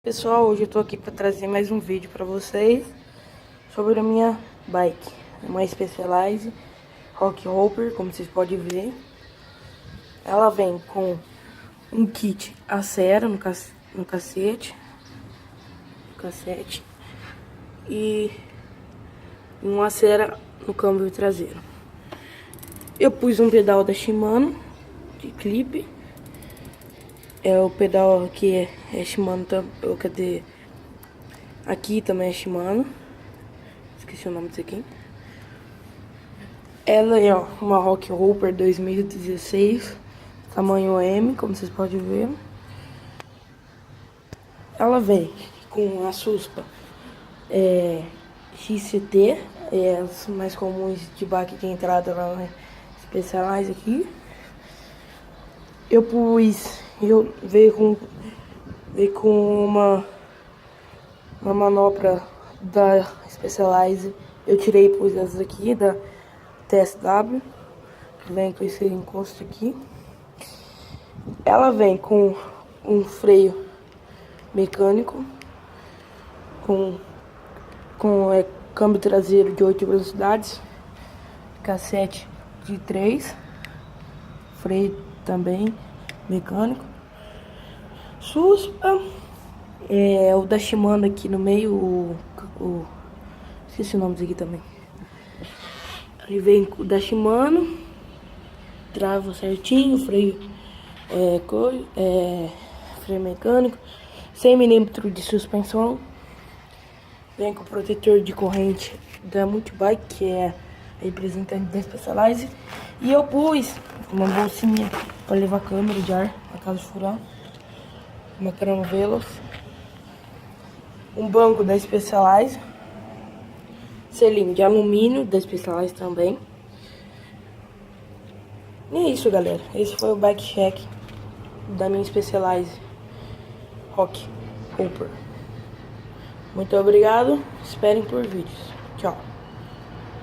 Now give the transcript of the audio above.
Pessoal, hoje eu tô aqui para trazer mais um vídeo para vocês sobre a minha bike, uma Specialized Rockhopper, como vocês podem ver. Ela vem com um kit Acera no cassete e um Acera no câmbio traseiro. Eu pus um pedal da Shimano de clipe. O pedal aqui é Shimano, cadê? Aqui também é Shimano. Esqueci o nome disso aqui. Ela é uma Rockhopper 2016, tamanho M, como vocês podem ver. Ela vem com a suspa XCT, as mais comuns de bike de entrada lá na Specialized aqui. Veio com uma manopla da Specialized. Eu tirei e pus essas aqui da TSW. Vem com esse encosto aqui. Ela vem com um freio mecânico, com câmbio traseiro de 8 velocidades, cassete de 3, freio também mecânico, suspa, o da Shimano aqui no meio, esqueci o nome disso aqui também. Aí vem o da Shimano, trava certinho, freio freio mecânico, 100 mm de suspensão. Vem com protetor de corrente da Multibike, que é a representante da Specialized. E eu pus uma bolsinha para levar câmera de ar na caso furar, uma croma Velox, um banco da Specialized, selinho de alumínio da Specialized também. E é isso, galera. Esse foi o bike check da minha Specialized Rockhopper. Muito obrigado. Esperem por vídeos. Tchau.